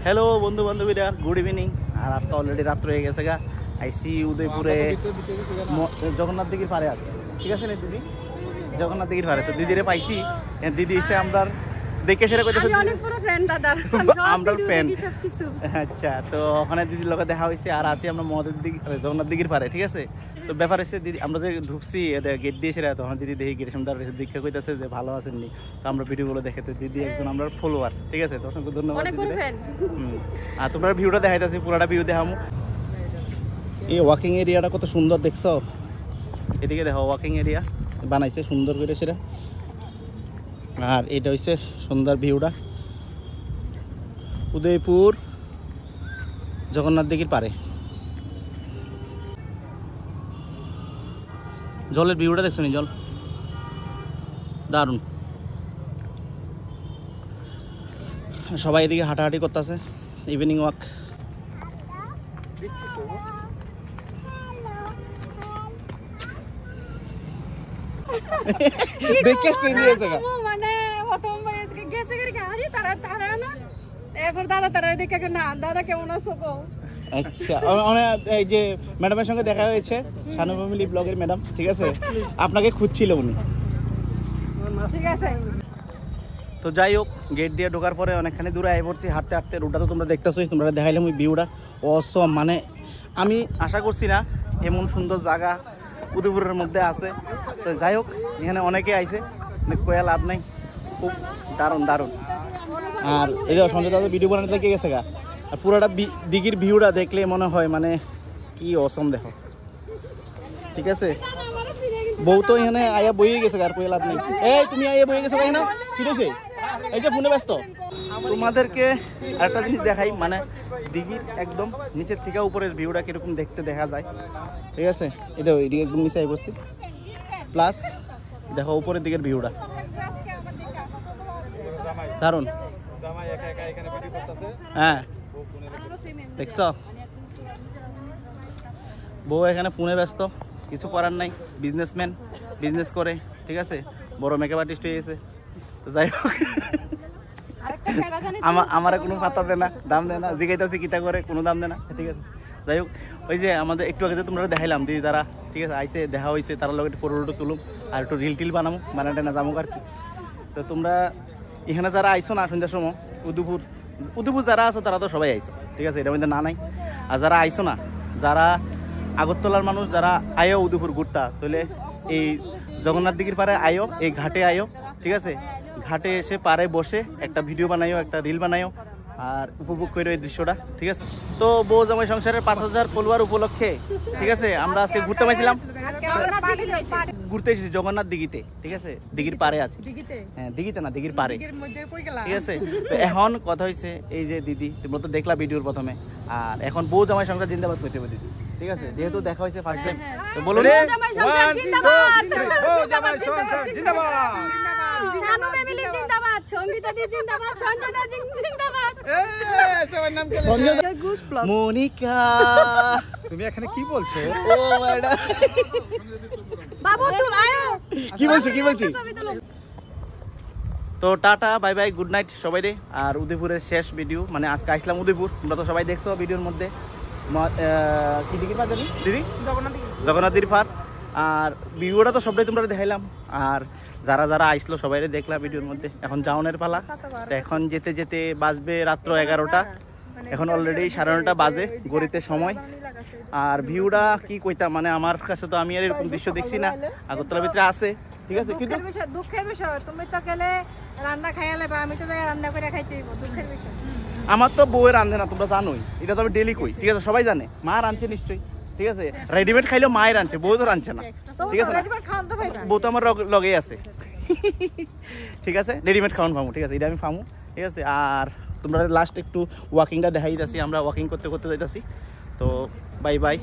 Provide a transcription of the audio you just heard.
Hello বন্ধু বান্ধবীরা, good evening. আর আজকে অলরেডি রাত্র হয়ে গেছে গা। আইসি উদয়পুরে জগন্নাথ দিঘির পারে আছে, ঠিক আছে না দিদি? জগন্নাথ দিঘির পারে তো দিদিরে পাইছি। দিদি এসে আমরা দেখে সেটা করতেছে, আমরা ফ্রেন্ড। আচ্ছা, তো ওখানে দিদির লোকে দেখা হয়েছে। আর আছি আমরা মহাদেব দিঘি, জগন্নাথ দিঘির পারে, ঠিক আছে? তো ব্যাপার হচ্ছে দিদি, আমরা যে ঢুকছি গেট দিয়ে সেটা, তখন দিদি দেখি গেটের সামনে দীক্ষা করতেছে যে ভালো আছেননি। তো আমরা ভিডিওগুলো দেখে, তো দিদি একজন আমরা ফলোয়ার, ঠিক আছে? তো অসংখ্য ধন্যবাদ। আর তোমরা ভিউটা দেখাইতেছি, পুরোটা ভিউ দেখামু। এই ওয়াকিং এরিয়াটা কত সুন্দর দেখছো, এদিকে দেখো ওয়াকিং এরিয়া বানাইছে সুন্দর করে সেটা। আর এটা হচ্ছে সুন্দর ভিউটা, উদয়পুর জগন্নাথ দিঘির পারে। জলের ভিউটা দেখছো নি? জল দারুণ। সবাই এদিকে হাঁটাহাঁটি করতেছে, ইভিনিং ওয়াক। দেখে স্ট্রেঞ্জ হয়েছে গা, মানে প্রথম গেছে কি আরে তারা তারা না এরপর দাদা তারা দেখে না দাদা কেমন আছো গো। আচ্ছা, এই যে ম্যাডামের সঙ্গে দেখা হয়েছে, শানু ফ্যামিলি ব্লগের ম্যাডাম, ঠিক আছে? আপনাকে খুঁজছিল উনি, ঠিক আছে। তো যাই হোক, গেট দিয়ে ঢোকার পরে অনেকখানি দূরে আই পড়ছি হাঁটতে হাঁটতে। রোডটা তো তোমরা দেখতেছোই, তোমরা দেখাইলাম ওই ভিউটা অসম। মানে আমি আশা করছি না এমন সুন্দর জায়গা উদয়পুরের মধ্যে আছে। তো যাই হোক, এখানে অনেকে আইছে, কয়া লাভ নাই, খুব দারুণ দারুণ। আর এই যে সঞ্জয় দাদা ভিডিও বানাতে লেগে গেছে গা। আর পুরোটা দিঘির ভিউটা দেখলে মনে হয় মানে কি অসম, দেখো, ঠিক আছে? বউ তো এখানে আয়া বইয়ে গেছে, আর কয়া লাভ নেই। এই তুমি আয়া বইয়ে গেছো কেন? কি হয়েছে? এই যে ফোনে ব্যস্ত। তোমাদেরকে একটা জিনিস দেখাই, মানে দিঘির একদম নিচের থেকে উপরের ভিউটা কিরকম দেখতে দেখা যায়, ঠিক আছে? এই দেখো এইদিকে একদম নিচে আই বসছি, প্লাস দেখো উপরের দিকের ভিউটা দারুণ। হ্যাঁ দেখছ, বউ এখানে ফোনে ব্যস্ত, কিছু করার নাই, বিজনেসম্যান, বিজনেস করে, ঠিক আছে? বড় মেকআপ আর্টিস্ট হয়ে গেছে। যাই হোক, আমার কোনো পাত্তা দেয় না, দাম দেয় না, জিগাইতেছি কিতা করে, কোনো দাম দেয় না, ঠিক আছে? যাই হোক, ওই যে আমাদের একটু আগে তোমরা দেখাইলাম দিদি তারা, ঠিক আছে, আইসে দেখা হয়েছে, তারা লোক একটু ফটো তুলুম আর একটু রিল টিল বানাবো, বানাতে না যাবো আর কি। তো তোমরা এখানে যারা আইসো না সন্ধ্যার সময়, উদয়পুর যারা আছো তারা তো সবাই আইসো, ঠিক আছে? এটার মধ্যে না নাই। আর যারা আইসো না, যারা আগরতলার মানুষ, যারা আয়ো উদয়পুর ঘুরতা, তাহলে এই জগন্নাথ দিঘির পারে আয়ো, এই ঘাটে আয়ো, ঠিক আছে? ঘাটে এসে পারে বসে একটা ভিডিও বানাইও, একটা রিল বানাইও, আর উপভোগ করো এই দৃশ্যটা, ঠিক আছে? তো বউ জামাই সংসারের 5000 ফলোয়ার উপলক্ষে, ঠিক আছে, আমরা আজকে ঘুরতে পাইছিলাম, ঘুরতে এসেছি জগন্নাথ দিঘিতে, ঠিক আছে? দিঘির পারে আছে, হ্যাঁ দিঘিতে না, দিঘির পারে, ঠিক আছে? তো এখন কথা হয়েছে, এই যে দিদি তোমরা তো দেখলা ভিডিওর প্রথমে, আর এখন বউ জামাই সংসার জিন্দাবাদ করতে হবে দিদি, ঠিক আছে? যেহেতু দেখা হয়েছে ফার্স্ট টাইম, তো বলুন মনিকা। তুমি এখানে কি বলছো? ও ম্যাডাম, কি বলছি? তো tata, bye bye, good night সবাই রে। আর উদয়পুরের শেষ ভিডিও, মানে আজকে আসলাম উদয়পুর, তোমরা তো সবাই দেখছো ভিডিওর মধ্যে। কি দিঘির পার জানি দিদি? জগন্নাথ দিঘির পার। আর ভিডিওটা তো সবটাই তোমরা দেখাইলাম। আর যারা যারা আইসলো সবাই দেখলাম ভিডিওর মধ্যে। এখন যাওনের পালা, এখন যেতে যেতে বাজবে রাত্র 11টা, এখন অলরেডি 9:30 বাজে গড়িতে সময়। আর ভিউটা কি কইতাম, মানে আমার কাছে তো আমি আর এরকম দৃশ্য দেখছি না, আগরতলার ভিতরে আছে, ঠিক আছে? কিন্তু দুঃখের বিষয়, তুমি তো গেলে রান্না খাইয়ালে বা আমি তো যাই রান্না করে খাইতে হইব, দুঃখের বিষয়। আমার তো বউয়ের রান্ধে না, তোমরা জানোই, এটা তো আমি ডেলি কই, ঠিক আছে? সবাই জানে মা রাঁধছে নিশ্চয়ই, ঠিক আছে? রেডিমেড খাইলেও মায়ের রাঁধছে, বউ তো রাঁধছে না, ঠিক আছে? বউ তো আমার লগেই আছে, ঠিক আছে? রেডিমেড খাওয়ান ফামু, ঠিক আছে? এটা আমি ফামু, ঠিক আছে? আর তোমরা লাস্ট একটু ওয়াকিংটা দেখাই যাচ্ছি, আমরা ওয়াকিং করতে করতে যাইতাছি। তো বাই বাই।